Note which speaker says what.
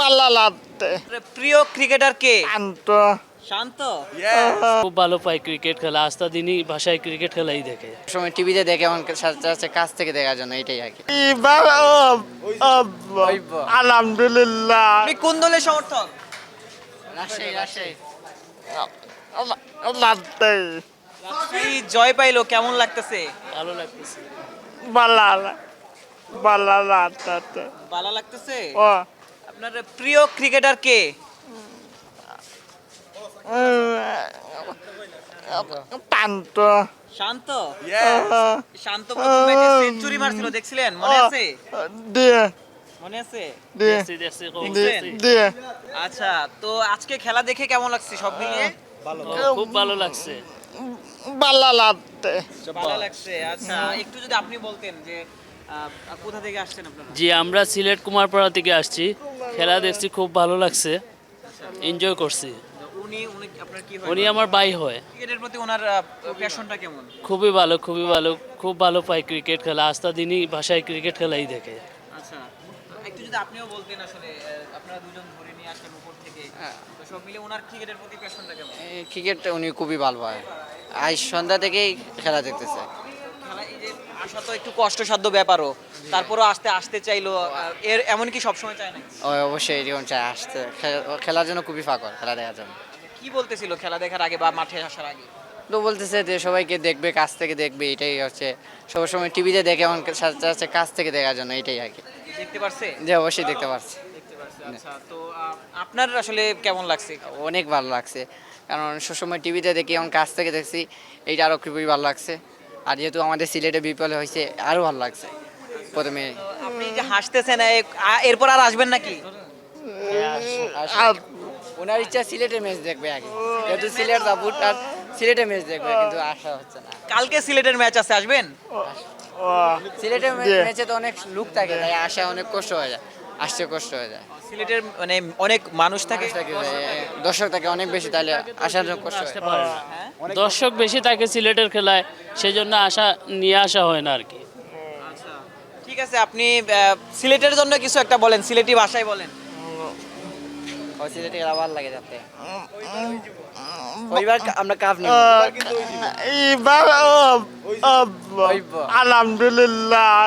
Speaker 1: ভালো লাগছে।
Speaker 2: প্রিয় ক্রিকেটার কে?
Speaker 1: শান্ত।
Speaker 2: শান্ত।
Speaker 3: খুব ভালো পাই ক্রিকেট খেলা, আস্থা দিনই ভাষায় ক্রিকেট খেলাই দেখে।
Speaker 4: সময় টিভিতে দেখে এমন সাথে কাছ থেকে দেখার জন্য এটাই আর কি।
Speaker 1: এবার আলহামদুলিল্লাহ।
Speaker 2: আপনি কোন দলের সমর্থক?
Speaker 4: রাজশাহী রাজশাহী
Speaker 1: লাগছে।
Speaker 2: এই জয় পাইলো, কেমন লাগতেছে?
Speaker 3: ভালো লাগতেছে।
Speaker 1: ভালো লাগছে।
Speaker 2: ভালো লাগতেছে।
Speaker 1: ও
Speaker 2: আপনার প্রিয় ক্রিকেটার কে?
Speaker 1: শান্ত।
Speaker 2: শান্ত। শান্ত প্রথম ম্যাচে সেঞ্চুরি মারছিল, দেখছিলেন? মনে আছে?
Speaker 1: দিয়ে
Speaker 2: মনে আছে?
Speaker 1: দিয়ে
Speaker 3: দেখছি,
Speaker 2: দেখছেন?
Speaker 1: দিয়ে
Speaker 2: আচ্ছা, তো আজকে খেলা দেখে কেমন লাগছে সব মিলিয়ে?
Speaker 3: খুব ভালো লাগছে।
Speaker 1: ভালো লাগছে।
Speaker 2: ভালো লাগছে। আচ্ছা, একটু যদি আপনি বলতেন যে কোথা থেকে আসছেন আপনারা?
Speaker 3: জি, আমরা সিলেট কুমারপাড়া থেকে আসছি, খেলা দেখছি, খুব ভালো লাগছে, এনজয় করছি।
Speaker 2: উনি উনি আপনার কি হয়?
Speaker 3: উনি আমার ভাই হয়।
Speaker 2: ক্রিকেটের প্রতি ওনার প্যাশনটা কেমন?
Speaker 3: খুবই ভালো, খুবই ভালো, খুব ভালো পাই ক্রিকেট খেলা, আস্থা দিনই ভাষায় ক্রিকেট খেলাই দেখে।
Speaker 2: আচ্ছা, একটু যদি আপনিও বলতেন আসলে আপনারা দুজন ধরে নিয়ে আসলেন উপর থেকে, তো সব মিলে ওনার ক্রিকেটের প্রতি প্যাশনটা কেমন?
Speaker 4: ক্রিকেটটা উনি খুবই ভালো পায়। আজ সন্ধ্যা থেকেই খেলা দেখতেছে।
Speaker 2: খেলা এই যে আসা তো একটু কষ্টসাধ্য ব্যাপারও, তারপরও আসতে চাইলো, এর এমন কি সবসময় চায় না?
Speaker 4: ও অবশ্যই এরকম চায় আসতে, খেলার জন্য খুবই পাগল, খেলা দেখার জন্য।
Speaker 2: কি বলতেছিল খেলা দেখার আগে বা মাঠে আসার আগে?
Speaker 4: তো বলতেছে যে সবাইকে দেখবে, কাছ থেকে দেখবে, এটাই হচ্ছে সবসময় টিভিতে দেখে এমন সাথে কাছ থেকে দেখার জন্য এটাই আর কি।
Speaker 2: দেখতে পারছে?
Speaker 4: যে অবশ্যই দেখতে পারছি।
Speaker 2: দেখতে পারছে। আচ্ছা, তো আপনার আসলে কেমন লাগছে?
Speaker 4: অনেক ভালো লাগছে, কারণ সবসময় টিভিতে দেখি এমন কাছ থেকে দেখছি, এইটা আরও খুবই ভালো লাগছে। আর যেহেতু আমাদের সিলেটে বিপল হয়েছে, আরও ভালো লাগছে প্রথমে।
Speaker 2: তো আপনি যে হাসতেছেন, এরপর আর আসবেন নাকি?
Speaker 4: ওনার ইচ্ছা সিলেটে ম্যাচ দেখবে আগে, যেহেতু সিলেট সাপোর্ট, আর সিলেটে ম্যাচ দেখবে, কিন্তু আসা হচ্ছে না।
Speaker 2: কালকে সিলেটের ম্যাচ আছে, আসবেন?
Speaker 4: সিলেটের ম্যাচে তো অনেক লোক থাকে, তাই আসা অনেক কষ্ট হয়ে যায়, আসতে কষ্ট হয়ে যায়।
Speaker 2: সিলেটের মানে অনেক মানুষ থাকে।
Speaker 4: দর্শক থাকে অনেক বেশি, তাহলে আসার জন্য কষ্ট
Speaker 3: আসতে
Speaker 4: হয়।
Speaker 3: পারে না, দর্শক বেশি থাকে সিলেটের খেলায়, সেই জন্য নিয়ে আসা হয় না আর কি।
Speaker 2: আচ্ছা, ঠিক আছে, আপনি সিলেটের জন্য কিছু একটা বলেন, সিলেটি ভাষায় বলেন।
Speaker 4: সিলেটে খেলা ভালো লাগে যাতে ওইবার আমরা কাপ নিব।
Speaker 1: এবার আলহামদুলিল্লাহ।